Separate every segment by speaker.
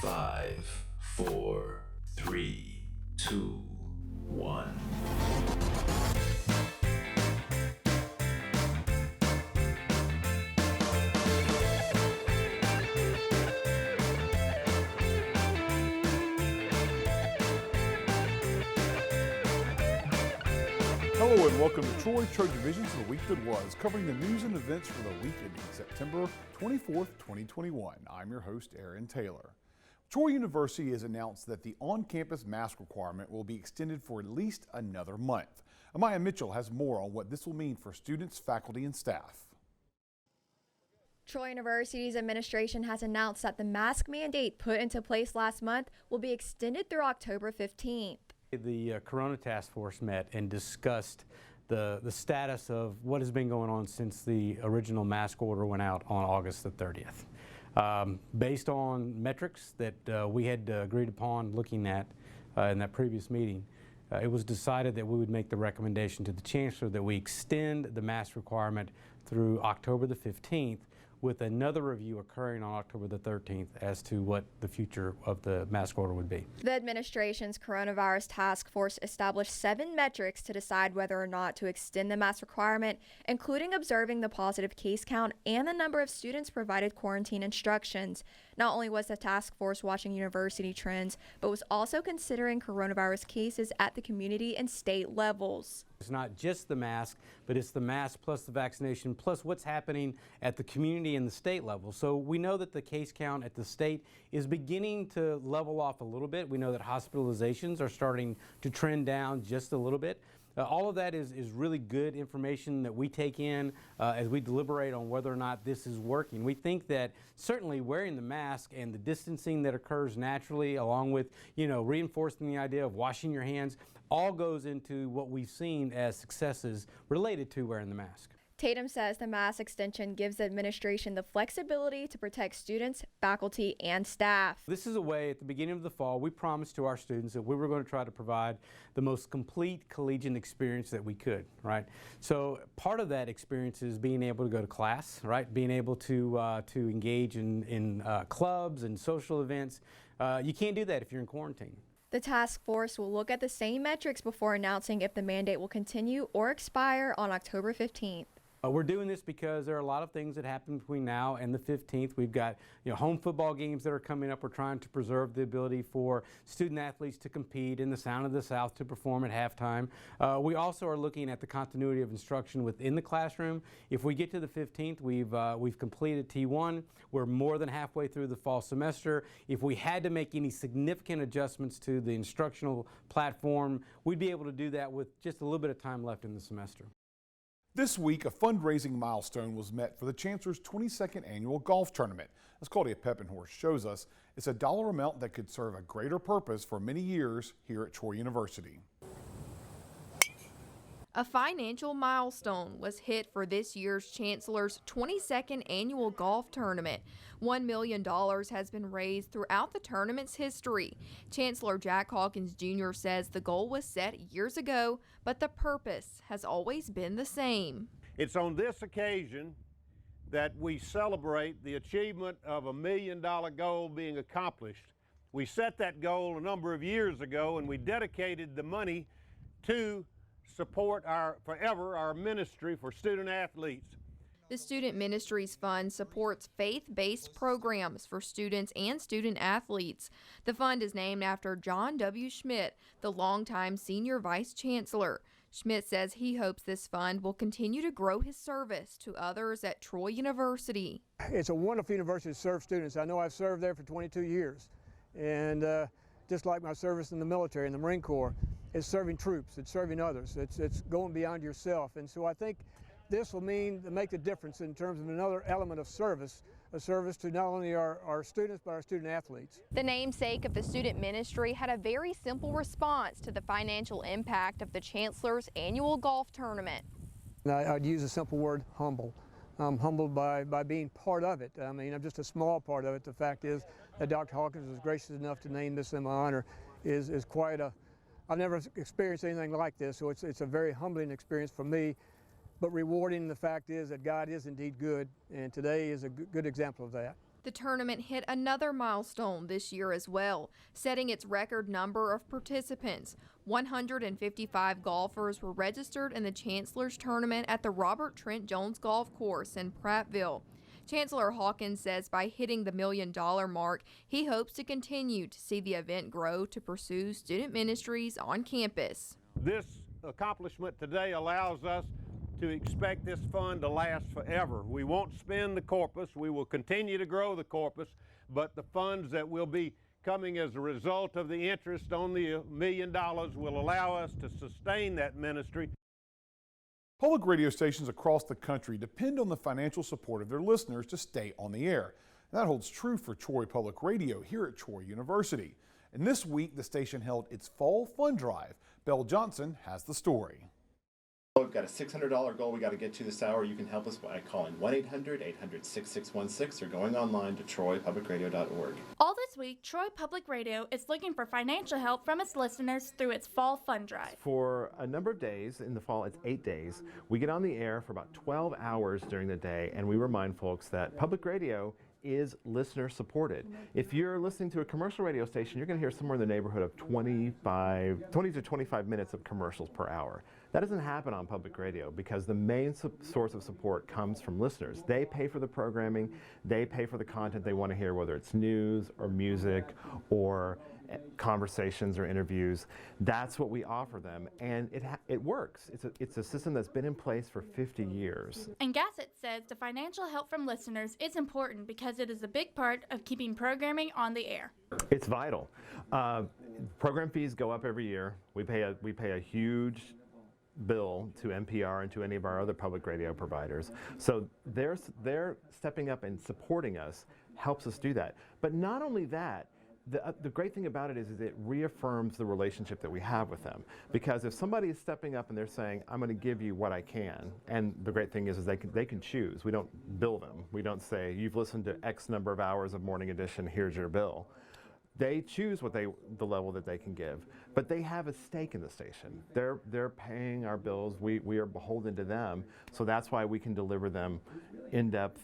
Speaker 1: 5, 4, 3, 2, 1.
Speaker 2: Hello and welcome to TrojanVision for the week that was, covering the news and events for the week ending September 24th, 2021. I'm your host, Aaron Taylor. Troy University has announced that the on-campus mask requirement will be extended for at least another month. Amaya Mitchell has more on what this will mean for students, faculty, and staff.
Speaker 3: Troy University's administration has announced that the mask mandate put into place last month will be extended through October 15th.
Speaker 4: The Corona Task Force met and discussed the status of what has been going on since the original mask order went out on August the 30th. Based on metrics that we had agreed upon looking at in that previous meeting, it was decided that we would make the recommendation to the Chancellor that we extend the mask requirement through October the 15th, with another review occurring on October the 13th as to what the future of the mask order would be.
Speaker 3: The administration's coronavirus task force established 7 metrics to decide whether or not to extend the mask requirement, including observing the positive case count and the number of students provided quarantine instructions. Not only was the task force watching university trends, but was also considering coronavirus cases at the community and state levels.
Speaker 4: It's not just the mask, but it's the mask plus the vaccination plus what's happening at the community and the state level. So we know that the case count at the state is beginning to level off a little bit. We know that hospitalizations are starting to trend down just a little bit. All of that is really good information that we take in as we deliberate on whether or not this is working. We think that certainly wearing the mask and the distancing that occurs naturally, along with, reinforcing the idea of washing your hands, all goes into what we've seen as successes related to wearing the mask.
Speaker 3: Tatum says the mask extension gives the administration the flexibility to protect students, faculty, and staff.
Speaker 4: This is a way, at the beginning of the fall, we promised to our students that we were going to try to provide the most complete collegiate experience that we could, right? So part of that experience is being able to go to class, right? Being able to engage in clubs and social events. You can't do that if you're in quarantine.
Speaker 3: The task force will look at the same metrics before announcing if the mandate will continue or expire on October 15th.
Speaker 4: We're doing this because there are a lot of things that happen between now and the 15th. We've got home football games that are coming up. We're trying to preserve the ability for student athletes to compete, in the Sound of the South to perform at halftime. We also are looking at the continuity of instruction within the classroom. If we get to the 15th, we've completed T1. We're more than halfway through the fall semester. If we had to make any significant adjustments to the instructional platform, we'd be able to do that with just a little bit of time left in the semester.
Speaker 2: This week, a fundraising milestone was met for the Chancellors' 22nd annual golf tournament. As Claudia Peppenhorst shows us, it's a dollar amount that could serve a greater purpose for many years here at Troy University.
Speaker 5: A financial milestone was hit for this year's Chancellors' 22nd annual golf tournament. $1 million has been raised throughout the tournament's history. Chancellor Jack Hawkins Jr. says the goal was set years ago, but the purpose has always been the same.
Speaker 6: It's on this occasion that we celebrate the achievement of a $1 million goal being accomplished. We set that goal a number of years ago, and we dedicated the money to support our ministry for student athletes.
Speaker 5: The Student Ministries Fund supports faith-based programs for students and student athletes. The fund is named after John W. Schmidt, the longtime senior vice chancellor. Schmidt says he hopes this fund will continue to grow his service to others at Troy University.
Speaker 7: It's a wonderful university to serve students. I know I've served there for 22 years, and just like my service in the military and the Marine Corps, it's serving troops, it's serving others, it's going beyond yourself. And so I think this will make the difference in terms of another element of service, a service to not only our students, but our student athletes.
Speaker 5: The namesake of the student ministry had a very simple response to the financial impact of the Chancellor's annual golf tournament.
Speaker 7: I'd use a simple word, humble. I'm humbled by being part of it. I mean, I'm just a small part of it. The fact is that Dr. Hawkins was gracious enough to name this in my honor is quite I've never experienced anything like this, so it's a very humbling experience for me, but rewarding. The fact is that God is indeed good, and today is a good example of that.
Speaker 5: The tournament hit another milestone this year as well, setting its record number of participants. 155 golfers were registered in the Chancellors tournament at the Robert Trent Jones Golf Course in Prattville. Chancellor Hawkins says by hitting the $1 million mark, he hopes to continue to see the event grow to pursue student ministries on campus.
Speaker 6: This accomplishment today allows us to expect this fund to last forever. We won't spend the corpus. We will continue to grow the corpus, but the funds that will be coming as a result of the interest on the $1 million will allow us to sustain that ministry.
Speaker 2: Public radio stations across the country depend on the financial support of their listeners to stay on the air. And that holds true for Troy Public Radio here at Troy University. And this week, the station held its fall fund drive. Belle Johnson has the story.
Speaker 8: We've got a $600 goal we got to get to this hour. You can help us by calling 1-800-800-6616 or going online to troypublicradio.org.
Speaker 9: All this week, Troy Public Radio is looking for financial help from its listeners through its fall fund drive.
Speaker 10: For a number of days, in the fall it's 8 days, we get on the air for about 12 hours during the day, and we remind folks that public radio is listener supported. If you're listening to a commercial radio station, you're going to hear somewhere in the neighborhood of 20 to 25 minutes of commercials per hour. That doesn't happen on public radio because the main source of support comes from listeners. They pay for the programming, they pay for the content they want to hear, whether it's news or music or conversations or interviews. That's what we offer them, and it works. It's a system that's been in place for 50 years.
Speaker 9: And Gassett says the financial help from listeners is important because it is a big part of keeping programming on the air.
Speaker 10: It's vital. Program fees go up every year. We pay a huge bill to NPR and to any of our other public radio providers. So they're stepping up and supporting us helps us do that. But not only that, the great thing about it is it reaffirms the relationship that we have with them. Because if somebody is stepping up and they're saying, I'm going to give you what I can, and the great thing is they can choose. We don't bill them. We don't say, you've listened to X number of hours of Morning Edition, here's your bill. They choose the level that they can give, but they have a stake in the station. They're paying our bills. We are beholden to them, so that's why we can deliver them in-depth,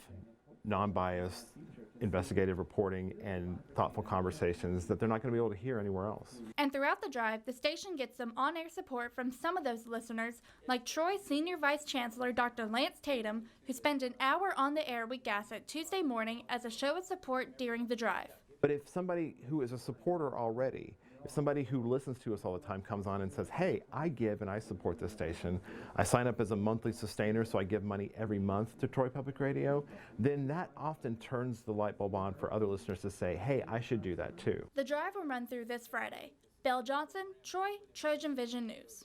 Speaker 10: non-biased, investigative reporting and thoughtful conversations that they're not going to be able to hear anywhere else.
Speaker 9: And throughout the drive, the station gets some on-air support from some of those listeners, like Troy Senior Vice Chancellor Dr. Lance Tatum, who spent an hour on the air with Gassett Tuesday morning as a show of support during the drive.
Speaker 10: But if somebody who is a supporter already, if somebody who listens to us all the time comes on and says, hey, I give and I support this station, I sign up as a monthly sustainer, so I give money every month to Troy Public Radio, then that often turns the light bulb on for other listeners to say, hey, I should do that too.
Speaker 9: The drive will run through this Friday. Belle Johnson, Troy, Trojan Vision News.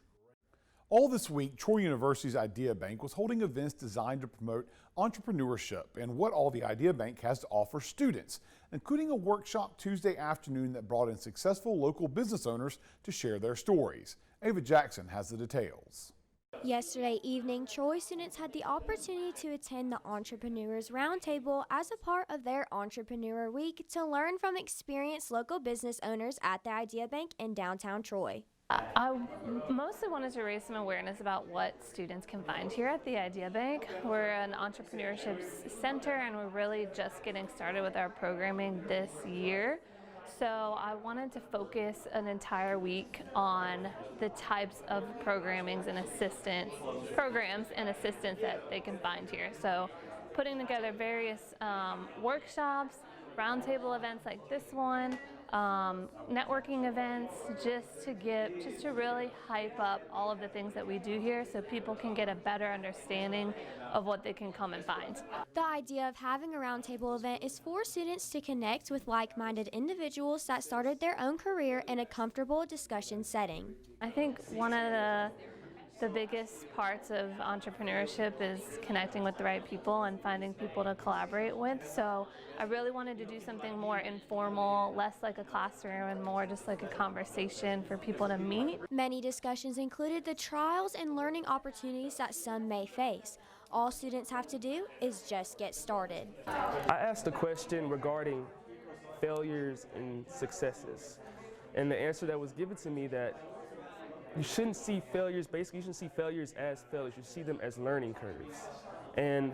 Speaker 2: All this week, Troy University's Idea Bank was holding events designed to promote entrepreneurship and what all the Idea Bank has to offer students, including a workshop Tuesday afternoon that brought in successful local business owners to share their stories. Ava Jackson has the details.
Speaker 11: Yesterday evening, Troy students had the opportunity to attend the Entrepreneurs Roundtable as a part of their Entrepreneur Week to learn from experienced local business owners at the Idea Bank in downtown Troy.
Speaker 12: I mostly wanted to raise some awareness about what students can find here at the Idea Bank. We're an entrepreneurship center and we're really just getting started with our programming this year. So I wanted to focus an entire week on the types of programs and assistance that they can find here. So putting together various workshops, roundtable events like this one, networking events, just to really hype up all of the things that we do here so people can get a better understanding of what they can come and find.
Speaker 11: The idea of having a roundtable event is for students to connect with like-minded individuals that started their own career in a comfortable discussion setting.
Speaker 12: I think one of the biggest parts of entrepreneurship is connecting with the right people and finding people to collaborate with. So I really wanted to do something more informal, less like a classroom and more just like a conversation for people to meet.
Speaker 11: Many discussions included the trials and learning opportunities that some may face. All students have to do is just get started.
Speaker 13: I asked a question regarding failures and successes, and the answer that was given to me that you shouldn't see failures, basically you shouldn't see failures as failures, you see them as learning curves. And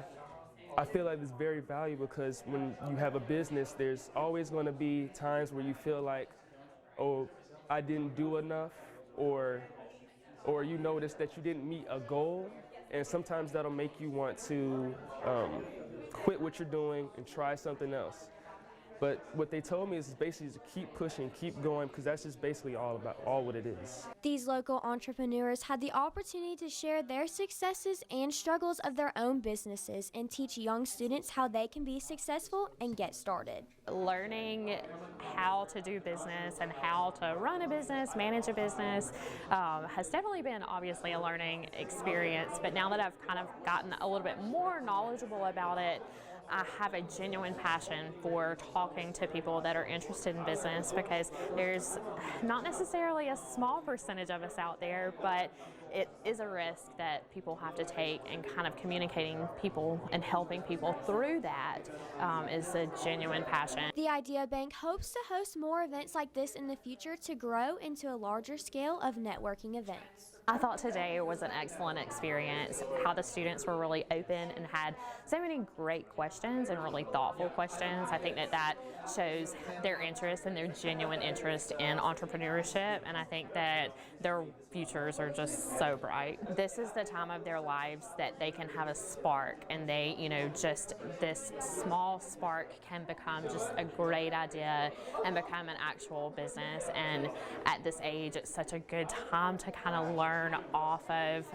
Speaker 13: I feel like it's very valuable because when you have a business, there's always going to be times where you feel like, oh, I didn't do enough, or you notice that you didn't meet a goal, and sometimes that'll make you want to quit what you're doing and try something else. But what they told me is basically to keep pushing, keep going, because that's just basically all what it is.
Speaker 11: These local entrepreneurs had the opportunity to share their successes and struggles of their own businesses and teach young students how they can be successful and get started.
Speaker 14: Learning how to do business and how to run a business, manage a business, has definitely been obviously a learning experience. But now that I've kind of gotten a little bit more knowledgeable about it, I have a genuine passion for talking to people that are interested in business, because there's not necessarily a small percentage of us out there, but it is a risk that people have to take, and kind of communicating people and helping people through that is a genuine passion.
Speaker 11: The Idea Bank hopes to host more events like this in the future to grow into a larger scale of networking events.
Speaker 14: I thought today was an excellent experience, how the students were really open and had so many great questions and really thoughtful questions. I think that shows their interest and their genuine interest in entrepreneurship, and I think that their futures are just so bright. This is the time of their lives that they can have a spark, and they, just this small spark can become just a great idea and become an actual business. And at this age, it's such a good time to kind of learn off of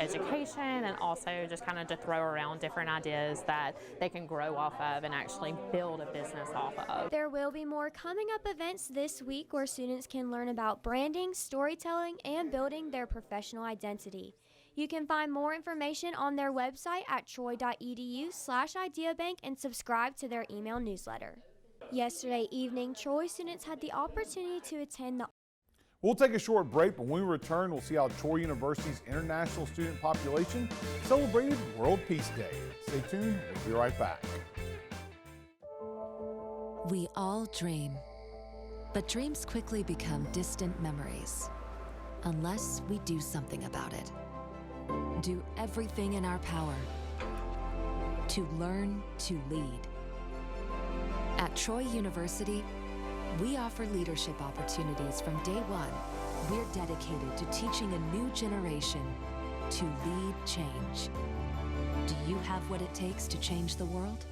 Speaker 14: education, and also just kind of to throw around different ideas that they can grow off of and actually build a business off of.
Speaker 11: There will be more coming up events this week where students can learn about branding, storytelling, and building their professional identity. You can find more information on their website at troy.edu/ideabank and subscribe to their email newsletter. Yesterday evening, Troy students had the opportunity to attend the
Speaker 2: We'll take a short break, but when we return, we'll see how Troy University's international student population celebrated World Peace Day. Stay tuned, we'll be right back.
Speaker 15: We all dream, but dreams quickly become distant memories unless we do something about it. Do everything in our power to learn to lead. At Troy University, we offer leadership opportunities from day one. We're dedicated to teaching a new generation to lead change. Do you have what it takes to change the world?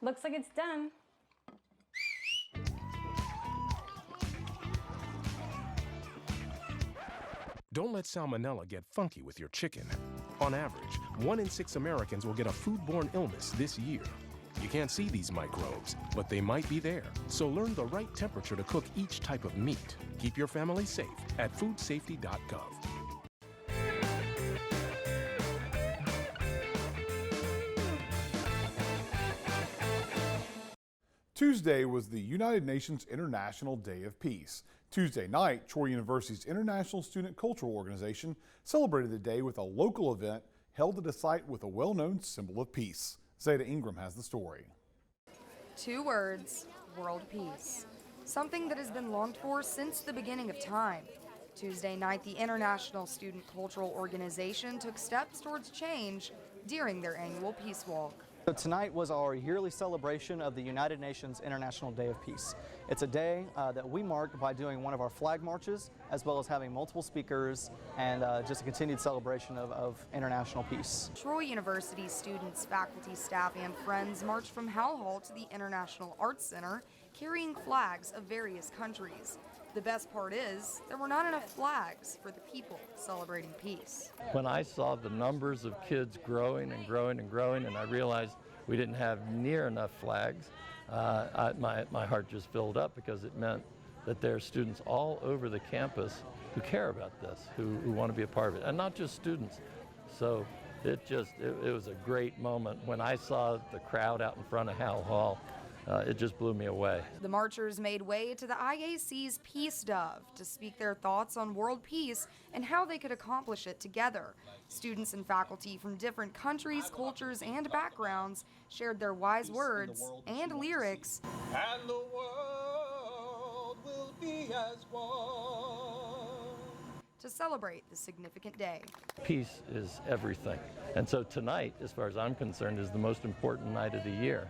Speaker 16: Looks like it's done.
Speaker 17: Don't let salmonella get funky with your chicken. On average, 1 in 6 Americans will get a foodborne illness this year. You can't see these microbes, but they might be there. So learn the right temperature to cook each type of meat. Keep your family safe at foodsafety.gov.
Speaker 2: Tuesday was the United Nations International Day of Peace. Tuesday night, Troy University's International Student Cultural Organization celebrated the day with a local event held at a site with a well-known symbol of peace. Zeta Ingram has the story.
Speaker 18: 2 words, world peace. Something that has been longed for since the beginning of time. Tuesday night, the International Student Cultural Organization took steps towards change during their annual Peace Walk.
Speaker 19: So tonight was our yearly celebration of the United Nations International Day of Peace. It's a day that we marked by doing one of our flag marches, as well as having multiple speakers and just a continued celebration of international peace.
Speaker 18: Troy University students, faculty, staff, and friends marched from Howell Hall to the International Arts Center, carrying flags of various countries. The best part is, there were not enough flags for the people celebrating peace.
Speaker 20: When I saw the numbers of kids growing and growing and growing, and I realized we didn't have near enough flags, my heart just filled up, because it meant that there are students all over the campus who care about this, who want to be a part of it, and not just students. So it was a great moment. When I saw the crowd out in front of Howell Hall, it just blew me away.
Speaker 18: The marchers made way to the IAC's Peace Dove to speak their thoughts on world peace and how they could accomplish it together. Students and faculty from different countries, cultures, and backgrounds shared their wise words and lyrics.
Speaker 21: And the world will be as one.
Speaker 18: to celebrate the significant day.
Speaker 20: Peace is everything. And so tonight, as far as I'm concerned, is the most important night of the year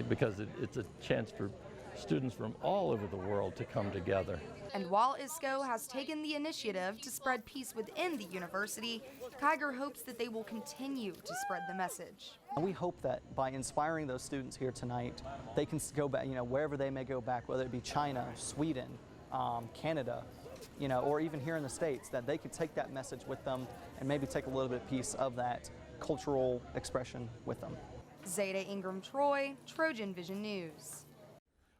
Speaker 20: because it's a chance for students from all over the world to come together.
Speaker 18: And while ISCO has taken the initiative to spread peace within the university, Kiger hopes that they will continue to spread the message.
Speaker 19: We hope that by inspiring those students here tonight, they can go back, wherever they may go back, whether it be China, Sweden, Canada, or even here in the States, that they could take that message with them and maybe take a little bit piece of that cultural expression with them.
Speaker 18: Zeta Ingram Troy, Trojan Vision News.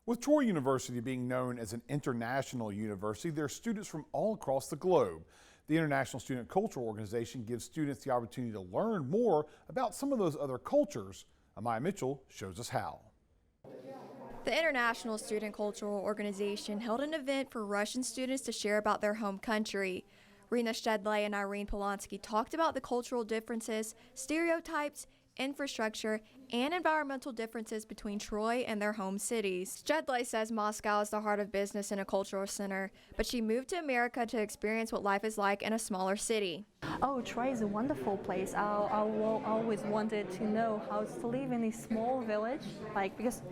Speaker 2: With Troy University being known as an international university, there are students from all across the globe. The International Student Cultural Organization gives students the opportunity to learn more about some of those other cultures. Amaya Mitchell shows us how.
Speaker 3: The International Student Cultural Organization held an event for Russian students to share about their home country. Rena Shedley and Irene Polanski talked about the cultural differences, stereotypes, infrastructure, and environmental differences between Troy and their home cities. Shedley says Moscow is the heart of business and a cultural center, but she moved to America to experience what life is like in a smaller city.
Speaker 16: Oh, Troy is a wonderful place. I always wanted to know how to live in a small village, because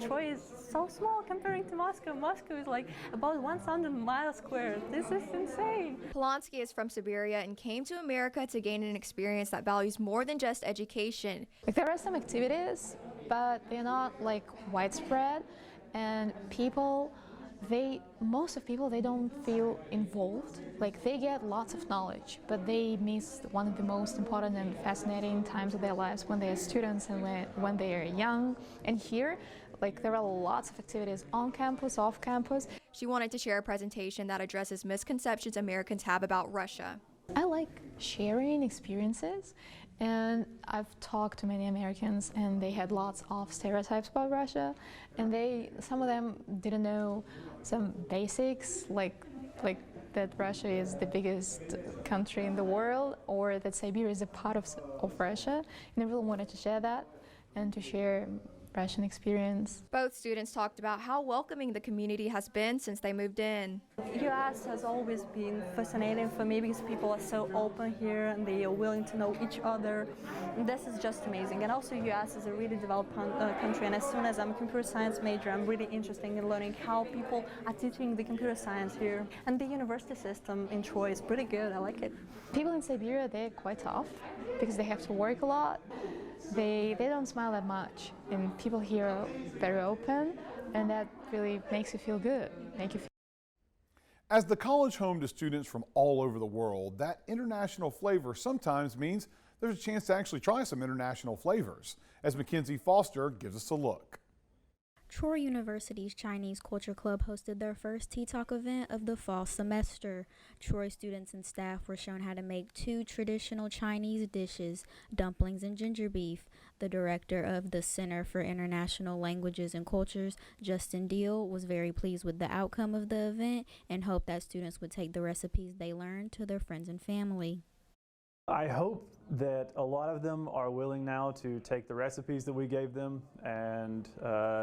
Speaker 16: Troy is so small comparing to Moscow. Moscow is like about 1,000 miles square. This is insane.
Speaker 3: Polanski is from Siberia and came to America to gain an experience that values more than just education.
Speaker 21: There are some activities, but they're not widespread, and most of people they don't feel involved. They get lots of knowledge, but they miss one of the most important and fascinating times of their lives when they are students and when they are young. And here, there are lots of activities on campus, off campus.
Speaker 3: She wanted to share a presentation that addresses misconceptions Americans have about Russia.
Speaker 21: I like sharing experiences, and I've talked to many Americans, and they had lots of stereotypes about Russia, and some of them didn't know some basics, like that Russia is the biggest country in the world, or that Siberia is a part of Russia, and I really wanted to share that and to share Russian experience.
Speaker 3: Both students talked about how welcoming the community has been since they moved in.
Speaker 16: US has always been fascinating for me because people are so open here and they are willing to know each other. And this is just amazing. And also US is a really developed country, and as soon as I'm a computer science major, I'm really interested in learning how people are teaching the computer science here. And the university system in Troy is pretty good. I like it.
Speaker 21: People in Siberia, they're quite tough because they have to work a lot. They don't smile that much, and people here are very open, and that really makes you feel good.
Speaker 2: As the college home to students from all over the world, that international flavor sometimes means there's a chance to actually try some international flavors, as Mackenzie Foster gives us a look.
Speaker 22: Troy University's Chinese Culture Club hosted their first Tea Talk event of the fall semester. Troy students and staff were shown how to make 2 traditional Chinese dishes, dumplings and ginger beef. The director of the Center for International Languages and Cultures, Justin Deal, was very pleased with the outcome of the event and hoped that students would take the recipes they learned to their friends and family.
Speaker 23: I hope that a lot of them are willing now to take the recipes that we gave them and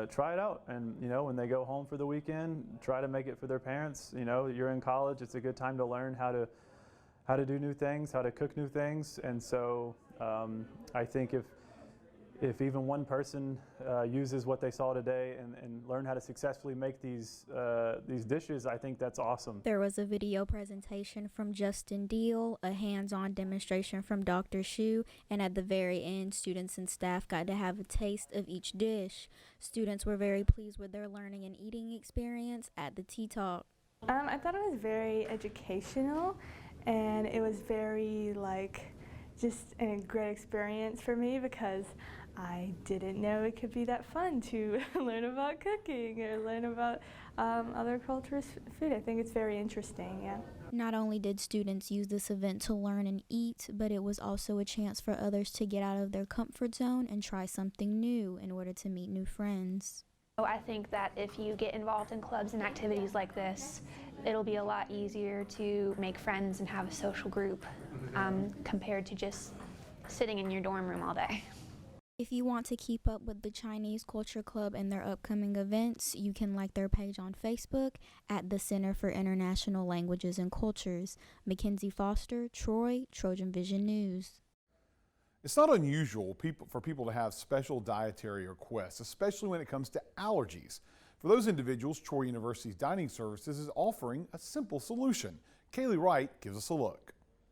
Speaker 23: try it out. And when they go home for the weekend, try to make it for their parents. You're in college; it's a good time to learn how to do new things, how to cook new things. And so I think if even one person uses what they saw today and learn how to successfully make these dishes, I think that's awesome.
Speaker 22: There was a video presentation from Justin Deal, a hands-on demonstration from Dr. Shu, and at the very end, students and staff got to have a taste of each dish. Students were very pleased with their learning and eating experience at the Tea Talk.
Speaker 24: I thought it was very educational, and it was very just a great experience for me because I didn't know it could be that fun to learn about cooking or learn about other cultures' food. I think it's very interesting, yeah.
Speaker 22: Not only did students use this event to learn and eat, but it was also a chance for others to get out of their comfort zone and try something new in order to meet new friends.
Speaker 25: I think that if you get involved in clubs and activities like this, it'll be a lot easier to make friends and have a social group compared to just sitting in your dorm room all day.
Speaker 22: If you want to keep up with the Chinese Culture Club and their upcoming events, you can like their page on Facebook at the Center for International Languages and Cultures. Mackenzie Foster, Troy, Trojan Vision News.
Speaker 2: It's not unusual for people to have special dietary requests, especially when it comes to allergies. For those individuals, Troy University's Dining Services is offering a simple solution. Kaylee Wright gives us a look.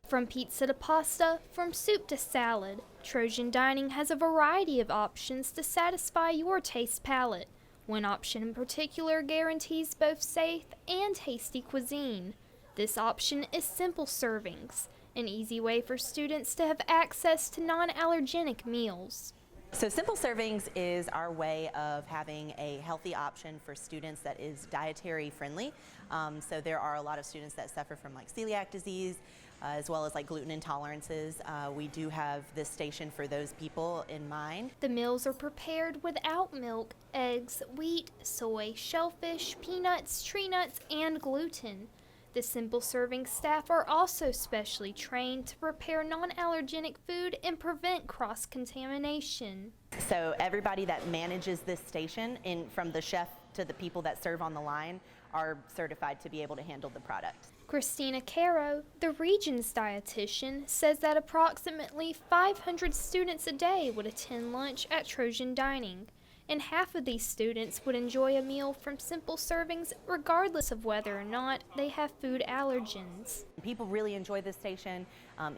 Speaker 1: From pizza to pasta, from soup to salad, Trojan Dining has a variety of options to satisfy your taste palette. One option in particular guarantees both safe and tasty cuisine. This option is simple servings, an easy way for students to have access to non-allergenic meals.
Speaker 4: So Simple Servings is our way of having a healthy option for students that is dietary friendly. So there are a lot of students that suffer from like celiac disease, as well as like gluten intolerances. We do have this station for those people in mind.
Speaker 1: The meals are prepared without milk, eggs, wheat, soy, shellfish, peanuts, tree nuts, and gluten. The Simple Serving staff are also specially trained to prepare non-allergenic food and prevent cross-contamination.
Speaker 4: So everybody that manages this station, from the chef to the people that serve on the line, are certified to be able to handle the product.
Speaker 1: Christina Caro, the region's dietitian, says that approximately 500 students a day would attend lunch at Trojan Dining, and half of these students would enjoy a meal from Simple Servings regardless of whether or not they have food allergens.
Speaker 4: People really enjoy this station,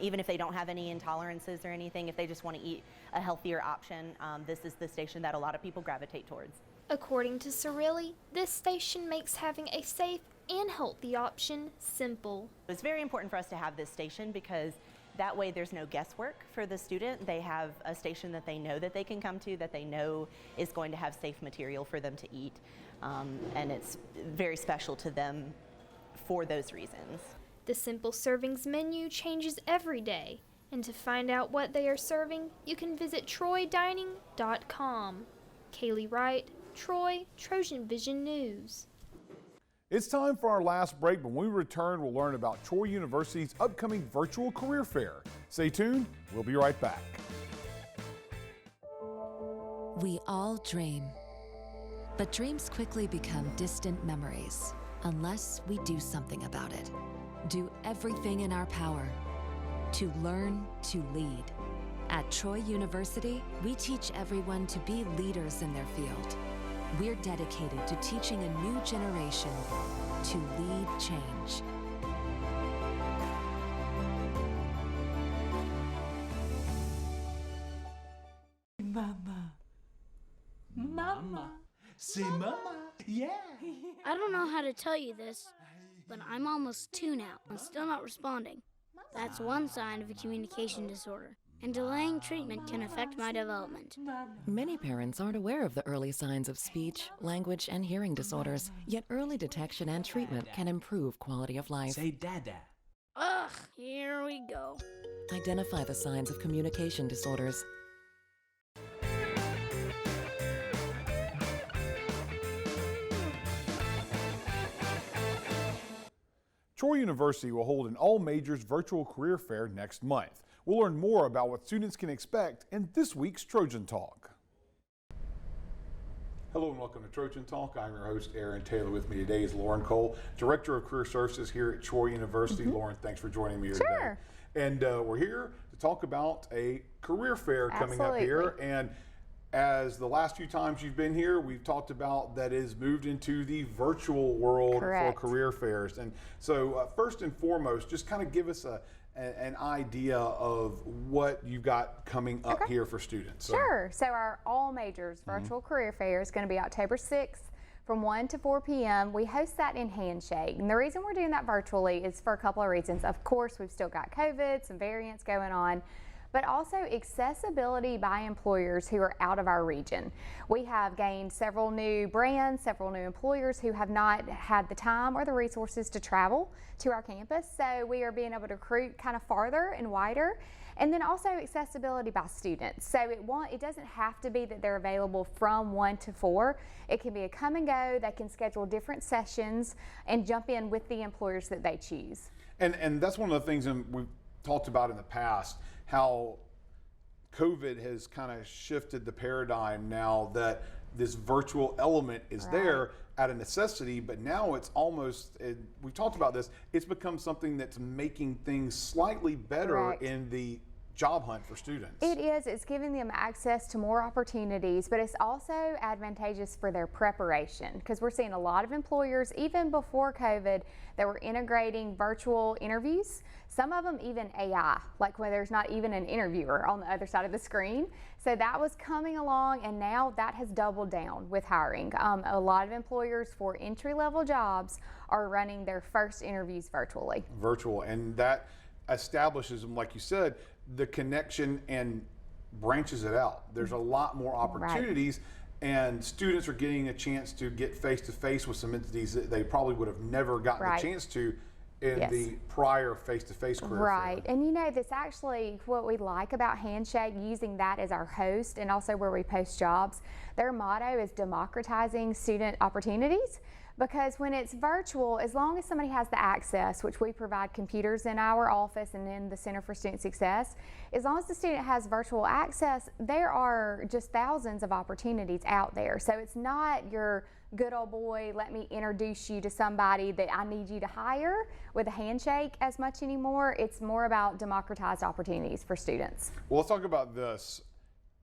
Speaker 4: even if they don't have any intolerances or anything. If they just want to eat a healthier option, this is the station that a lot of people gravitate towards.
Speaker 1: According to Cirilli, this station makes having a safe and healthy option simple.
Speaker 4: It's very important for us to have this station because that way there's no guesswork for the student. They have a station that they know that they can come to, that they know is going to have safe material for them to eat, and it's very special to them for those reasons.
Speaker 1: The Simple Servings menu changes every day, and to find out what they are serving, you can visit TroyDining.com. Kaylee Wright, Troy, Trojan Vision News.
Speaker 2: It's time for our last break. When we return, we'll learn about Troy University's upcoming virtual career fair. Stay tuned. We'll be right back.
Speaker 15: We all dream, but dreams quickly become distant memories unless we do something about it. Do everything in our power to learn to lead. At Troy University, we teach everyone to be leaders in their field. We're dedicated to teaching a new generation to lead change.
Speaker 5: Mama. Mama. Say mama. Yeah.
Speaker 6: I don't know how to tell you this, but I'm almost 2 now and still not responding. That's one sign of a communication disorder, and delaying treatment can affect my development.
Speaker 7: Many parents aren't aware of the early signs of speech, language, and hearing disorders, yet early detection and treatment can improve quality of life.
Speaker 5: Say dada.
Speaker 6: Ugh, here we go.
Speaker 7: Identify the signs of communication disorders.
Speaker 2: Troy University will hold an all-majors virtual career fair next month. We'll learn more about what students can expect in this week's Trojan Talk. Hello and welcome to Trojan Talk. I'm your host, Aaron Taylor. With me today is Lauren Cole, Director of Career Services here at Troy University. Lauren, thanks for joining me here today. And we're here to talk about a career fair coming up here. And as the last few times you've been here, we've talked about that is moved into the virtual world for career fairs. And so first and foremost, just kind of give us an idea of what you've got coming up here for students.
Speaker 26: Sure. So our all majors virtual career fair is going to be October 6th from 1 to 4 p.m. We host that in Handshake. And the reason we're doing that virtually is for a couple of reasons. Of course, we've still got COVID, some variants going on, but also accessibility by employers who are out of our region. We have gained several new brands, several new employers who have not had the time or the resources to travel to our campus, so we are being able to recruit kind of farther and wider. And then also accessibility by students. So it doesn't have to be that they're available from 1 to 4. It can be a come and go. They can schedule different sessions and jump in with the employers that they choose.
Speaker 2: And that's one of the things that we've talked about in the past, how COVID has kind of shifted the paradigm now that this virtual element is there at a necessity, but now it's almost, we've talked about this, it's become something that's making things slightly better in the job hunt for students.
Speaker 26: It is. It's giving them access to more opportunities, but it's also advantageous for their preparation, because we're seeing a lot of employers, even before COVID, that were integrating virtual interviews. Some of them even AI, like where there's not even an interviewer on the other side of the screen. So that was coming along, and now that has doubled down with hiring. A lot of employers for entry-level jobs are running their first interviews virtually.
Speaker 2: Virtual, and that establishes them, like you said, the connection and branches it out. There's a lot more opportunities, and students are getting a chance to get face-to-face with some entities that they probably would have never gotten a chance to in the prior face-to-face career fair.
Speaker 26: And you know, that's actually what we like about Handshake, using that as our host and also where we post jobs. Their motto is democratizing student opportunities, because when it's virtual, as long as somebody has the access, which we provide computers in our office and in the Center for Student Success, as long as the student has virtual access, there are just thousands of opportunities out there. So it's not your good old boy, let me introduce you to somebody that I need you to hire with a handshake as much anymore. It's more about democratized opportunities for students.
Speaker 2: Well, let's talk about this.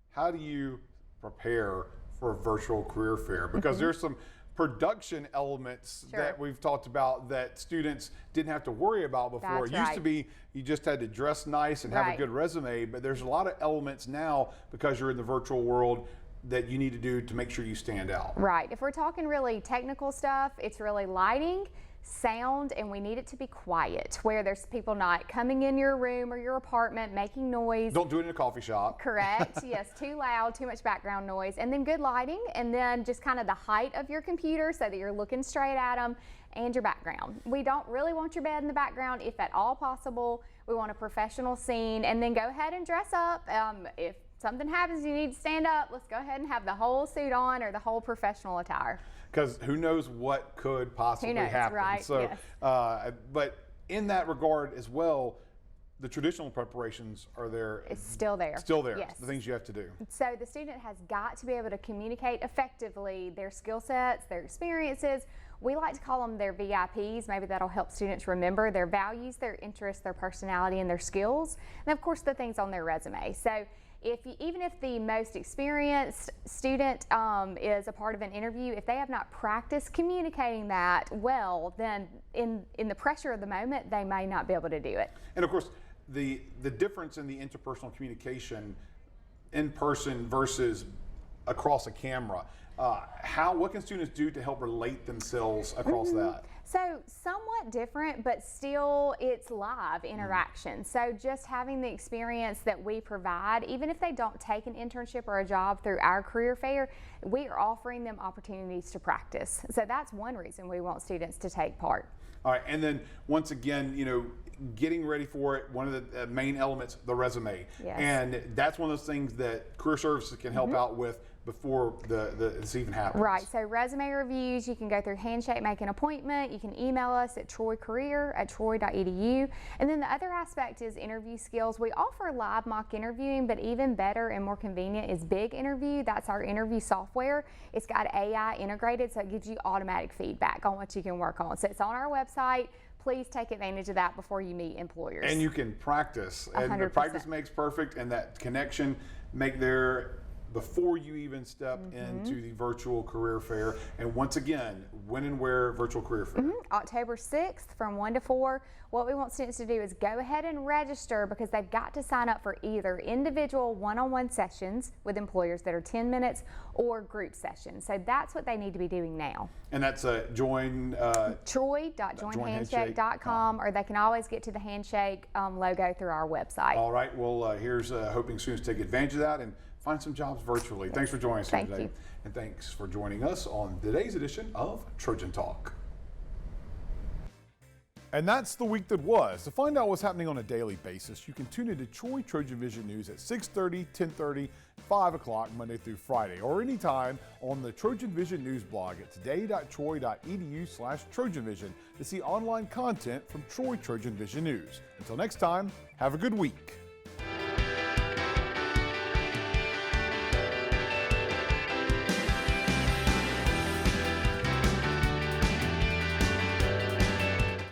Speaker 2: How do you prepare for a virtual career fair? Because there's some production elements that we've talked about that students didn't have to worry about before. It used to be you just had to dress nice and have a good resume, but there's a lot of elements now, because you're in the virtual world, that you need to do to make sure you stand out.
Speaker 26: Right. If we're talking really technical stuff, it's really lighting, sound, and we need it to be quiet, where there's people not coming in your room or your apartment making noise.
Speaker 2: Don't do it in a coffee shop.
Speaker 26: Correct. Yes, too loud, too much background noise. And then good lighting, and then just kind of the height of your computer so that you're looking straight at them, and your background. We don't really want your bed in the background, if at all possible. We want a professional scene, and then go ahead and dress up. If something happens, you need to stand up, let's go ahead and have the whole suit on or the whole professional attire.
Speaker 2: Because who knows what could possibly happen.
Speaker 26: Right?
Speaker 2: So, but in that regard as well, the traditional preparations are there.
Speaker 26: It's still there.
Speaker 2: Still there.
Speaker 26: Yes.
Speaker 2: The things you have to do.
Speaker 26: So the student has got to be able to communicate effectively their skill sets, their experiences. We like to call them their VIPs. Maybe that'll help students remember their values, their interests, their personality, and their skills. And of course, the things on their resume. So even if the most experienced student is a part of an interview, if they have not practiced communicating that well, then in the pressure of the moment, they may not be able to do it.
Speaker 2: And of course, the difference in the interpersonal communication in person versus across a camera, what can students do to help relate themselves across that?
Speaker 26: So somewhat different, but still it's live interaction. So just having the experience that we provide, even if they don't take an internship or a job through our career fair, we are offering them opportunities to practice. So that's one reason we want students to take part.
Speaker 2: All right, and then once again, you know, getting ready for it, one of the main elements, the resume.
Speaker 26: Yes.
Speaker 2: And that's one of those things that Career Services can help out with before this even happens.
Speaker 26: Right, so resume reviews, you can go through Handshake, make an appointment, you can email us at troycareer@troy.edu. And then the other aspect is interview skills. We offer live mock interviewing, but even better and more convenient is Big Interview. That's our interview software. It's got AI integrated, so it gives you automatic feedback on what you can work on. So it's on our website. Please take advantage of that before you meet employers.
Speaker 2: And you can practice.
Speaker 26: 100%.
Speaker 2: And the practice makes perfect, and that connection make there before you even step into the virtual career fair. And once again, when and where virtual career fair?
Speaker 26: October 6th from 1 to 4. What we want students to do is go ahead and register, because they've got to sign up for either individual one-on-one sessions with employers that are 10 minutes or group sessions. So that's what they need to be doing now.
Speaker 2: And that's join
Speaker 26: troy.joinhandshake.com, or they can always get to the Handshake logo through our website.
Speaker 2: All right, well, here's hoping students take advantage of that and find some jobs virtually. Thanks for joining us today.
Speaker 26: Thank you.
Speaker 2: And thanks for joining us on today's edition of Trojan Talk. And that's the week that was. To find out what's happening on a daily basis, you can tune into Troy Trojan Vision News at 6:30, 10:30, 5 o'clock Monday through Friday, or anytime on the Trojan Vision News blog at today.troy.edu/TrojanVision to see online content from Troy Trojan Vision News. Until next time, have a good week.